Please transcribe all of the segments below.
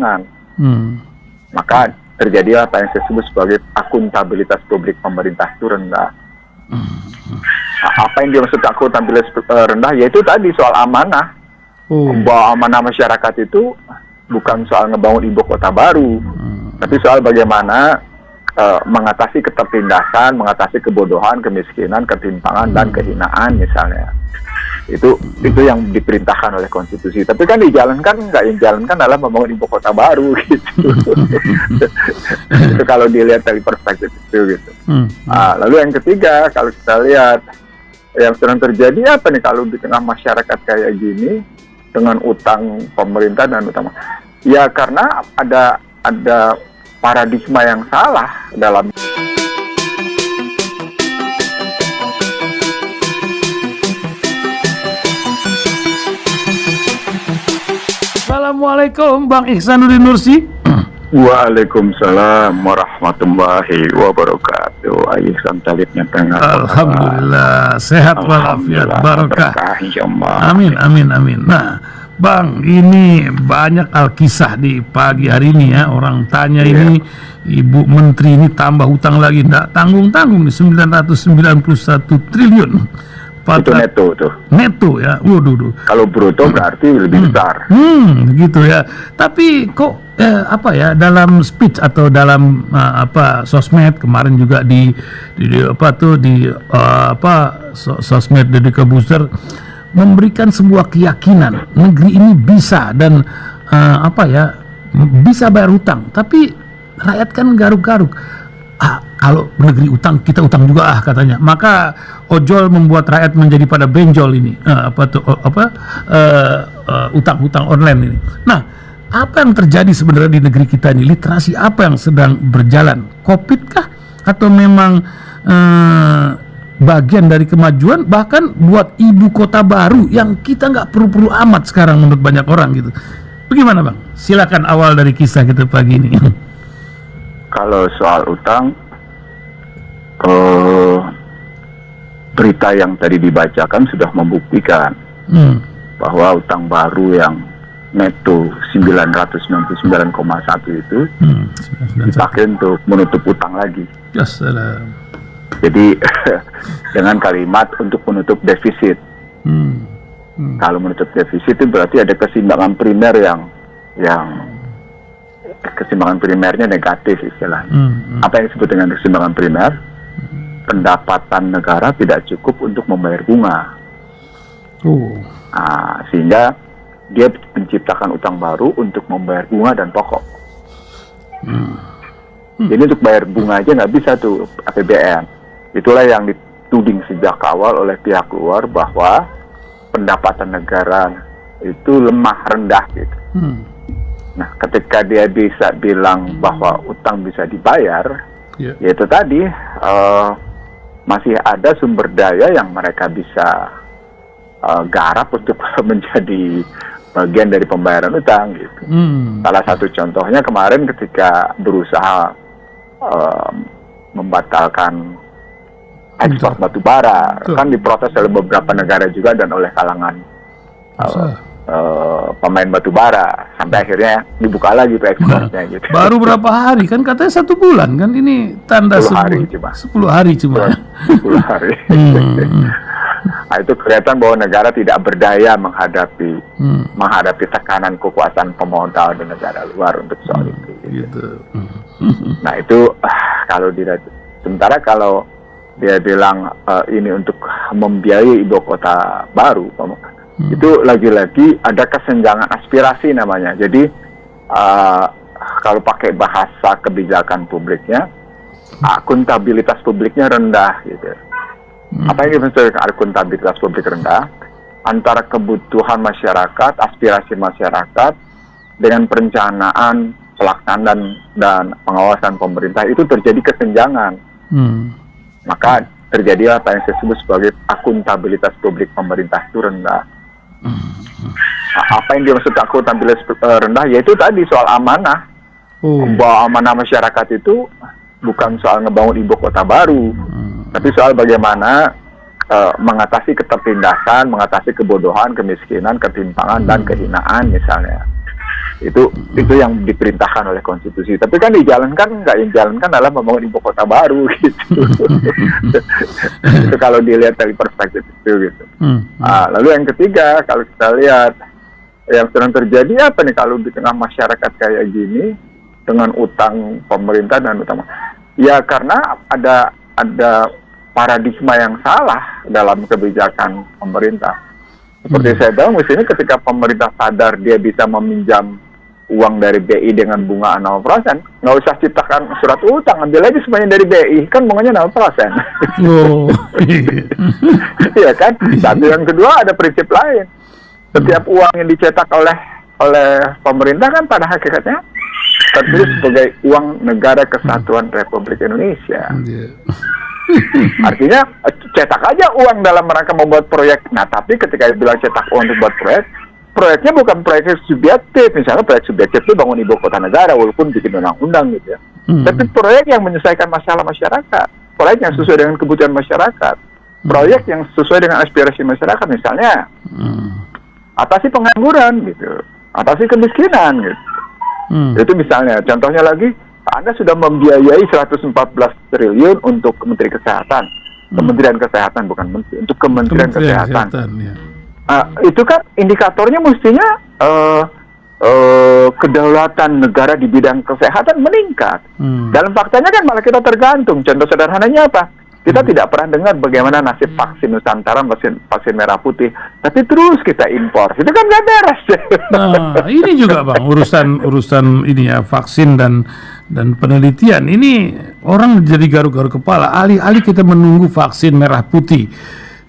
ketimpangan. Maka terjadi apa yang saya sebut sebagai akuntabilitas publik pemerintah itu rendah. Apa yang dimaksud akuntabilitas rendah? Yaitu tadi soal amanah. Bahwa amanah masyarakat itu bukan soal ngebangun ibu kota baru, tapi soal bagaimana mengatasi ketertindasan, mengatasi kebodohan, kemiskinan, ketimpangan, dan kehinaan misalnya. Itu yang diperintahkan oleh konstitusi. Tapi kan nggak dijalankan adalah membangun ibu kota baru gitu. Itu kalau dilihat dari perspektif itu gitu. Lalu yang ketiga, kalau kita lihat yang sedang terjadi apa nih kalau di tengah masyarakat kayak gini dengan utang pemerintah dan utang, ya karena ada paradigma yang salah dalam. Assalamualaikum Bang Ihsanuddin Nursi. Waalaikumsalam warahmatullahi wabarakatuh. Ihsan talibnya tengah. Alhamdulillah sehat walafiat barokah. Amin amin amin. Nah Bang, ini banyak alkisah di pagi hari ini ya. Orang tanya ini Ibu Menteri ini tambah hutang lagi, enggak tanggung-tanggung nih 991 triliun. Itu neto tuh. Neto ya. Waduh. Kalau bruto berarti lebih besar. Gitu ya. Tapi kok dalam speech atau dalam sosmed kemarin juga sosmed Deddy Kobuser memberikan sebuah keyakinan negeri ini bisa dan bisa bayar hutang, tapi rakyat kan garuk-garuk. Kalau negeri utang, kita utang juga katanya. Maka ojol membuat rakyat menjadi pada benjol ini. Utang-utang online ini. Nah, apa yang terjadi sebenarnya di negeri kita ini? Literasi apa yang sedang berjalan? Covid kah? Atau memang bagian dari kemajuan, bahkan buat ibu kota baru yang kita nggak perlu amat sekarang menurut banyak orang gitu. Bagaimana Bang? Silakan awal dari kisah kita pagi ini. Kalau soal utang, berita yang tadi dibacakan sudah membuktikan bahwa utang baru yang neto 999,1 itu dipakai untuk menutup utang lagi. Jadi dengan kalimat untuk menutup defisit. Kalau menutup defisit itu berarti ada keseimbangan primer yang keseimbangan primernya negatif istilahnya. Apa yang disebut dengan keseimbangan primer? Pendapatan negara tidak cukup untuk membayar bunga. Sehingga dia menciptakan utang baru untuk membayar bunga dan pokok. Jadi untuk bayar bunga aja nggak bisa tuh APBN. Itulah yang dituding sejak awal oleh pihak luar bahwa pendapatan negara itu lemah, rendah gitu. Nah, ketika dia bisa bilang bahwa utang bisa dibayar, yaitu tadi masih ada sumber daya yang mereka bisa garap untuk menjadi bagian dari pembayaran utang gitu. Salah satu contohnya kemarin ketika berusaha membatalkan ekspor batu bara, kan diprotes oleh beberapa negara juga dan oleh kalangan pemain batu bara, sampai akhirnya dibuka lagi tuh ekspornya gitu. Baru berapa hari kan katanya 1 bulan kan, ini tanda 10 hari cuma. 10 hari cuma. 10 hari. Nah, itu kelihatan bahwa negara tidak berdaya menghadapi tekanan kekuasaan pemodal di negara luar untuk soal itu. Gitu. Nah itu kalau sementara kalau dia bilang ini untuk membiayai ibu kota baru, itu lagi-lagi ada kesenjangan aspirasi namanya. Jadi kalau pakai bahasa kebijakan publiknya, akuntabilitas publiknya rendah gitu. Apa yang dimaksud akuntabilitas publik rendah? Antara kebutuhan masyarakat, aspirasi masyarakat dengan perencanaan, pelaksanaan dan pengawasan pemerintah itu terjadi kesenjangan. Maka terjadi apa yang saya sebut sebagai akuntabilitas publik pemerintah itu rendah. Apa yang dimaksud akuntabilitas rendah? Yaitu tadi soal amanah. Bahwa amanah masyarakat itu bukan soal ngebangun ibu kota baru, tapi soal bagaimana mengatasi ketertindasan, mengatasi kebodohan, kemiskinan, ketimpangan, dan kehinaan misalnya. Itu yang diperintahkan oleh konstitusi. Tapi kan nggak dijalankan adalah membangun ibu kota baru gitu. Itu kalau dilihat dari perspektif itu gitu. Lalu yang ketiga, kalau kita lihat yang sedang terjadi apa nih kalau di tengah masyarakat kayak gini dengan utang pemerintah dan utang, ya karena ada paradigma yang salah dalam kebijakan pemerintah. Seperti saya bilang, mestinya ketika pemerintah sadar dia bisa meminjam uang dari BI dengan bunga 0%, nggak usah ciptakan surat utang, ambil aja semuanya dari BI, kan bunganya 0%. Oh, iya kan? Satu, yang kedua ada prinsip lain. Setiap uang yang dicetak oleh pemerintah kan pada hakikatnya tertulis sebagai uang Negara Kesatuan Republik Indonesia. Artinya cetak aja uang dalam rangka membuat proyek. Nah, tapi ketika bilang cetak uang untuk buat proyek, proyeknya bukan proyek subjektif. Misalnya proyek subjektif itu bangun ibu kota negara walaupun bikin undang-undang gitu ya. Tapi proyek yang menyelesaikan masalah masyarakat, proyek yang sesuai dengan kebutuhan masyarakat, proyek yang sesuai dengan aspirasi masyarakat, misalnya atasi pengangguran gitu, atasi kemiskinan gitu. Itu misalnya. Contohnya lagi, Anda sudah membiayai 114 triliun untuk Kementerian Kesehatan. Kementerian Kesehatan, bukan menteri, untuk Kementerian Kesehatan. Ya. Itu kan indikatornya mestinya kedaulatan negara di bidang kesehatan meningkat. Dalam faktanya kan malah kita tergantung. Contoh sederhananya apa? Kita tidak pernah dengar bagaimana nasib vaksin Nusantara, vaksin merah putih, tapi terus kita impor. Itu kan nggak beres. Nah, ini juga Bang, urusan ini ya, vaksin dan penelitian. Ini orang jadi garuk-garuk kepala. Alih-alih kita menunggu vaksin merah putih,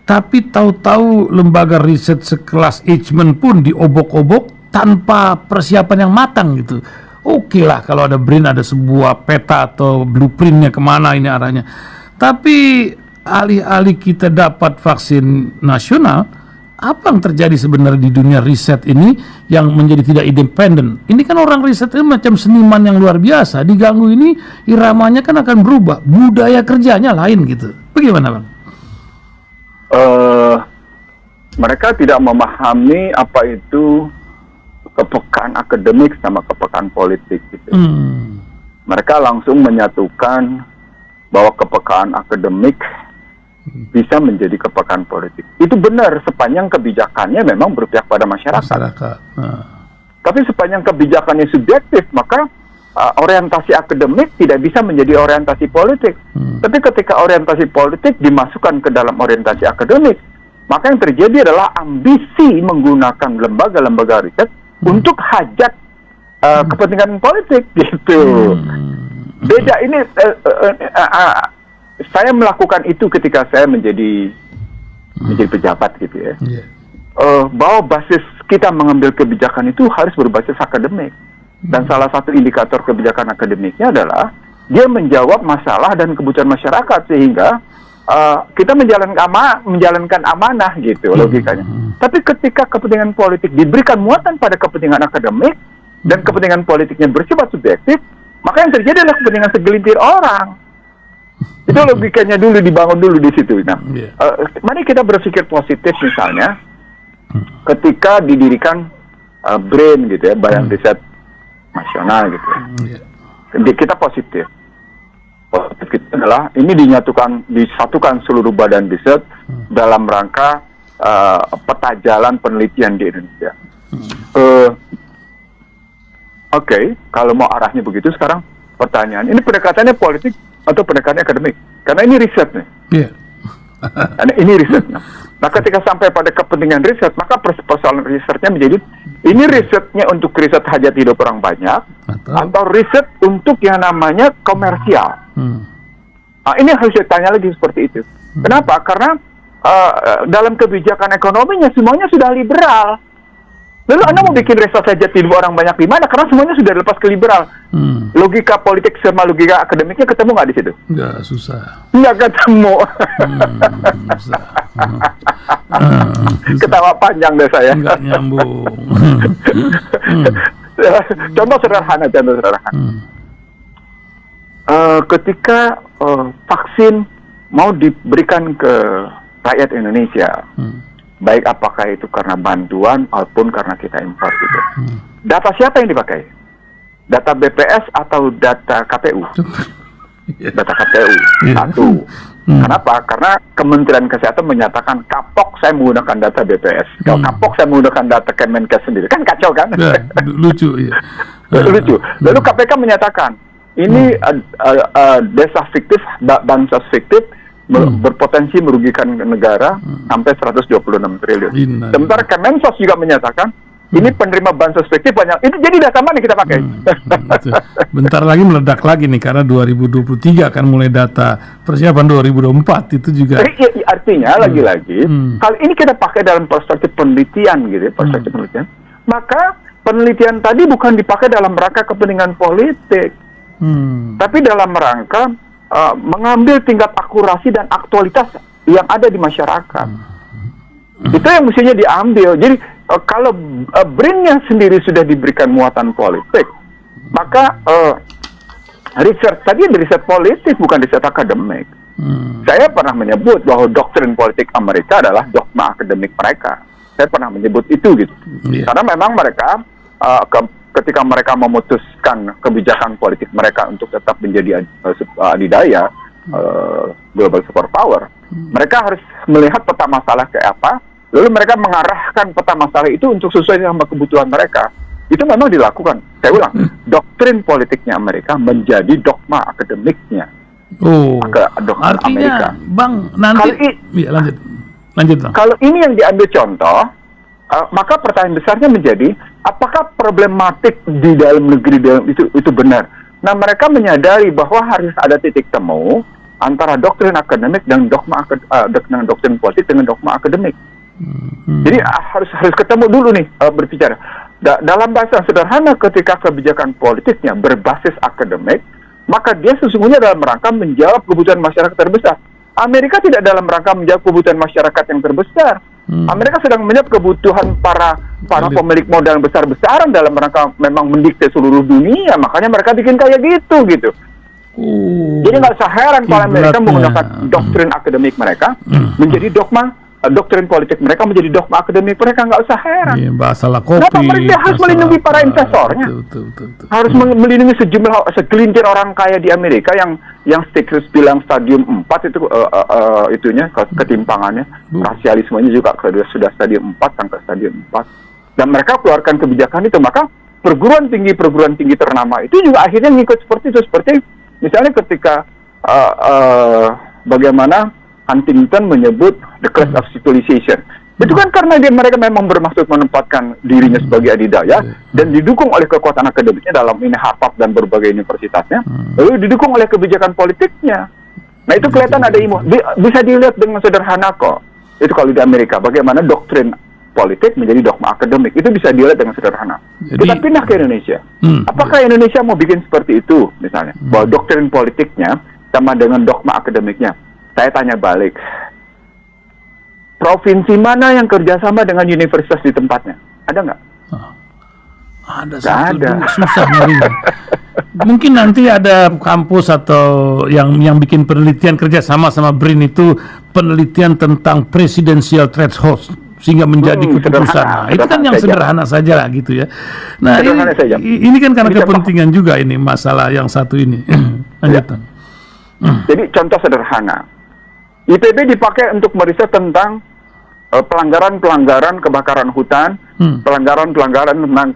tapi tahu-tahu lembaga riset sekelas Eijkman pun diobok-obok tanpa persiapan yang matang gitu. Oke lah kalau ada BRIN, ada sebuah peta atau blueprintnya kemana ini arahnya. Tapi alih-alih kita dapat vaksin nasional, apa yang terjadi sebenarnya di dunia riset ini yang menjadi tidak independen? Ini kan orang riset itu macam seniman yang luar biasa. Diganggu ini iramanya kan akan berubah, budaya kerjanya lain gitu. Bagaimana Bang? Mereka tidak memahami apa itu kepekaan akademik sama kepekaan politik gitu. Mereka langsung menyatukan bahwa kepekaan akademik bisa menjadi kepekaan politik. Itu benar sepanjang kebijakannya memang berpihak pada masyarakat. Tapi sepanjang kebijakannya subjektif, maka orientasi akademik tidak bisa menjadi orientasi politik. Tapi ketika orientasi politik dimasukkan ke dalam orientasi akademik, maka yang terjadi adalah ambisi menggunakan lembaga-lembaga riset untuk hajat kepentingan politik gitu. Beda ini, saya melakukan itu ketika saya menjadi pejabat gitu ya. Bahwa basis kita mengambil kebijakan itu harus berbasis akademik. Dan salah satu indikator kebijakan akademiknya adalah dia menjawab masalah dan kebutuhan masyarakat sehingga kita menjalankan amanah gitu logikanya. Tapi ketika kepentingan politik diberikan muatan pada kepentingan akademik dan kepentingan politiknya bersifat subjektif, maka yang terjadi adalah kepentingan segelintir orang. Itu logikanya dulu dibangun dulu di situ. Nah, mari kita berpikir positif misalnya, ketika didirikan BRIN gitu ya, Badan Riset Nasional gitu. Kita positif. Positif kita adalah ini disatukan seluruh badan riset dalam rangka peta jalan penelitian di Indonesia. Oke, kalau mau arahnya begitu sekarang pertanyaan, ini pendekatannya politik atau pendekatannya akademik? Karena ini riset nih. Karena ini riset. Nah, ketika sampai pada kepentingan riset, maka persoalan risetnya menjadi, ini risetnya untuk riset hajat hidup orang banyak, atau riset untuk yang namanya komersial. Nah, ini harus ditanya lagi seperti itu. Kenapa? Karena dalam kebijakan ekonominya semuanya sudah liberal. Lalu Anda mau bikin riset hajat hidup orang banyak di mana? Karena semuanya sudah dilepas ke liberal. Logika politik sama logika akademiknya ketemu nggak di situ? Nggak, susah. Nggak ketemu. Susah. Ketawa panjang deh saya. Nggak nyambung. Contoh sederhana. Ketika vaksin mau diberikan ke rakyat Indonesia, baik apakah itu karena bantuan maupun karena kita impor gitu. Data siapa yang dipakai? Data BPS atau data KPU? Data KPU satu. Kenapa? Karena Kementerian Kesehatan menyatakan kapok saya menggunakan data BPS. Kalau kapok saya menggunakan data Kemenkes sendiri, kan kacau kan? Ya, lucu ya. Lucu. Lalu KPK menyatakan ini desa fiktif, bansos fiktif berpotensi merugikan negara sampai 126 triliun. Sementara Kemensos juga menyatakan ini penerima bansos fiktif banyak. Itu jadi data mana kita pakai? Bentar lagi meledak lagi nih karena 2023 akan mulai data persiapan 2024 itu juga. Artinya lagi-lagi kali ini kita pakai dalam perspektif penelitian gitu, perspektif penelitian. Maka penelitian tadi bukan dipakai dalam rangka kepentingan politik, tapi dalam rangka mengambil tingkat akurasi dan aktualitas yang ada di masyarakat. Itu yang mestinya diambil. Jadi kalau BRIN-nya sendiri sudah diberikan muatan politik, maka riset tadi riset politik bukan riset akademik. Saya pernah menyebut bahwa doktrin politik Amerika adalah dogma akademik mereka. Saya pernah menyebut itu gitu. Karena memang mereka ketika mereka memutuskan kebijakan politik mereka untuk tetap menjadi adidaya global superpower, mereka harus melihat peta masalah kayak apa, lalu mereka mengarahkan peta masalah itu untuk sesuai dengan kebutuhan mereka. Itu memang dilakukan. Saya ulang, doktrin politiknya Amerika menjadi dogma akademiknya. Artinya, Amerika. Bang, nanti lanjut Bang. Kalau ini yang diambil contoh, maka pertanyaan besarnya menjadi, apakah problematik di dalam negeri itu benar? Nah, mereka menyadari bahwa harus ada titik temu antara doktrin akademik dan doktrin politik dengan dogma akademik. Jadi harus ketemu dulu nih berbicara. Dalam bahasa sederhana, ketika kebijakan politiknya berbasis akademik, maka dia sesungguhnya dalam rangka menjawab kebutuhan masyarakat terbesar. Amerika tidak dalam rangka menjawab kebutuhan masyarakat yang terbesar. Amerika sedang menjawab kebutuhan para pemilik modal besar-besaran dalam rangka memang mendikte seluruh dunia. Makanya mereka bikin kayak gitu. Jadi nggak usah heran kalau Amerika menggunakan doktrin akademik mereka menjadi dogma. Doktrin politik mereka menjadi dogma akademik mereka, nggak usah heran. Masalah kopi. Kenapa mereka harus melindungi para investornya? Harus melindungi segelintir orang kaya di Amerika yang Stiglitz bilang stadium 4 itu itunya ketimpangannya, rasialismenya juga sudah stadium 4 sampai stadium 4. Dan mereka keluarkan kebijakan itu, maka perguruan tinggi ternama itu juga akhirnya ngikut seperti itu. Seperti misalnya ketika bagaimana Huntington menyebut the class of civilization. Itu kan karena mereka memang bermaksud menempatkan dirinya sebagai adidaya dan didukung oleh kekuatan akademiknya dalam ini Harvard dan berbagai universitasnya, lalu didukung oleh kebijakan politiknya. Nah, itu kelihatan ada bisa dilihat dengan sederhana kok. Itu kalau di Amerika, bagaimana doktrin politik menjadi dogma akademik, itu bisa dilihat dengan sederhana. Kita pindah ke Indonesia. Apakah Indonesia mau bikin seperti itu misalnya? Bahwa doktrin politiknya sama dengan dogma akademiknya. Saya tanya balik, provinsi mana yang kerjasama dengan universitas di tempatnya? Ada nggak? Ada satu, susah nyarinya. Mungkin nanti ada kampus atau yang bikin penelitian kerjasama sama BRIN itu penelitian tentang presidential threshold sehingga menjadi keputusan. Nah, itu kan yang sederhana saja lah gitu ya. Nah, ini kan karena kepentingan juga ini masalah yang satu ini. Lanjutan. Jadi contoh sederhana. IPB dipakai untuk meriset tentang pelanggaran-pelanggaran kebakaran hutan, pelanggaran-pelanggaran tentang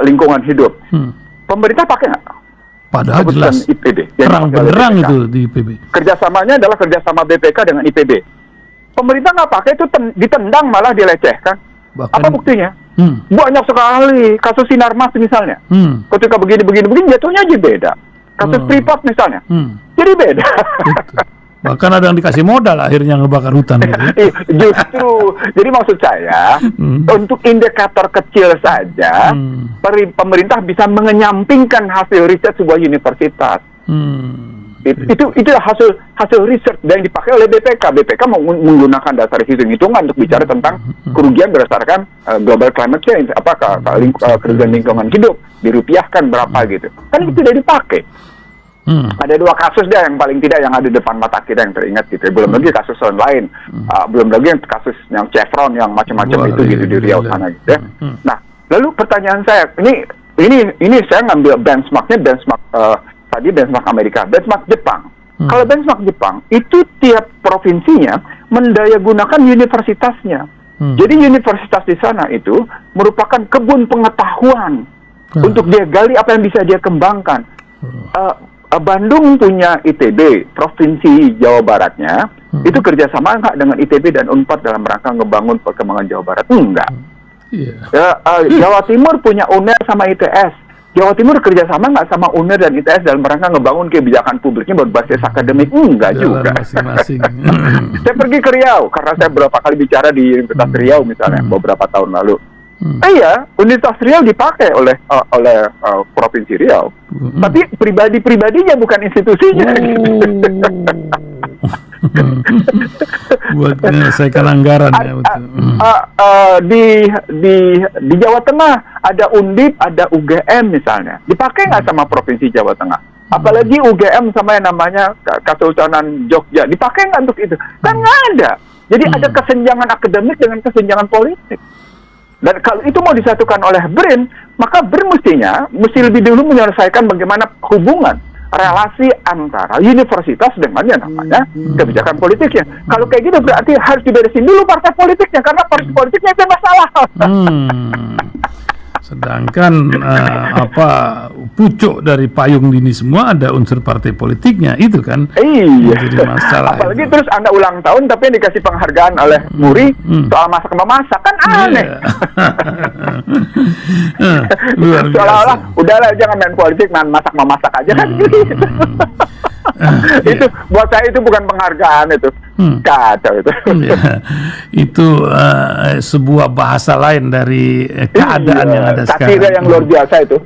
lingkungan hidup. Pemerintah pakai nggak? Padahal jelas IPB. Terang benderang itu di IPB. Kerjasamanya adalah kerjasama BPK dengan IPB. Pemerintah nggak pakai, itu ditendang malah dilecehkan. Apa buktinya? Banyak sekali kasus Sinarmas misalnya. Ketika begini jatuhnya aja beda. Kasus Freeport misalnya, jadi beda. Bahkan ada yang dikasih modal akhirnya ngebakar hutan gitu ya. Justru, jadi maksud saya untuk indikator kecil saja pemerintah bisa mengenyampingkan hasil riset sebuah universitas. Itu hasil riset yang dipakai oleh BPK. BPK menggunakan dasar hitung-hitungan untuk bicara tentang kerugian berdasarkan global climate change, kerugian lingkungan hidup dirupiahkan berapa gitu. Kan itu tidak dipakai. Ada 2 kasus deh yang paling tidak yang ada di depan mata kita yang teringat gitu. Belum lagi kasus lain, belum lagi yang kasus yang Chevron yang macam-macam itu gitu di Riau sana gitu ya. Nah, lalu pertanyaan saya, ini saya ngambil benchmark tadi benchmark Amerika, benchmark Jepang. Kalau benchmark Jepang itu tiap provinsinya mendayagunakan universitasnya. Jadi universitas di sana itu merupakan kebun pengetahuan untuk dia gali apa yang bisa dia kembangkan. Bandung punya ITB, Provinsi Jawa Baratnya, itu kerjasama nggak dengan ITB dan Unpad dalam rangka ngebangun perkembangan Jawa Barat? Enggak. Jawa Timur punya UNER sama ITS. Jawa Timur kerjasama nggak sama UNER dan ITS dalam rangka ngebangun kebijakan publiknya berbasis akademik? Enggak juga. Masing-masing. Saya pergi ke Riau, karena saya beberapa kali bicara di Universitas Riau misalnya, beberapa tahun lalu. Iya, Universitas Riau dipakai oleh Provinsi Riau. Tapi pribadinya bukan institusinya. Buat menyelesaikan anggaran ya. Di Jawa Tengah ada Undip, ada UGM misalnya. Dipakai nggak sama Provinsi Jawa Tengah? Apalagi UGM sama yang namanya Kesultanan Jogja. Dipakai nggak untuk itu? Kan nggak ada. Jadi ada kesenjangan akademik dengan kesenjangan politik. Dan kalau itu mau disatukan oleh BRIN, maka BRIN mesti lebih dulu menyelesaikan bagaimana hubungan relasi antara universitas dengan yang namanya kebijakan politiknya. Kalau kayak gitu berarti harus diberesin dulu partai politiknya, karena partai politiknya itu masalah. Sedangkan pucuk dari payung ini semua ada unsur partai politiknya, itu kan? Iya. Jadi masalah. Apalagi terus Anda ulang tahun tapi yang dikasih penghargaan oleh Muri soal masak-memasak, kan aneh. Luar biasa. Seolah-olah udahlah jangan main politik, main masak-memasak aja kan gitu. Itu buat saya itu bukan penghargaan, itu kacau itu. Itu sebuah bahasa lain dari keadaan yang ada sekarang. Satira yang luar biasa itu.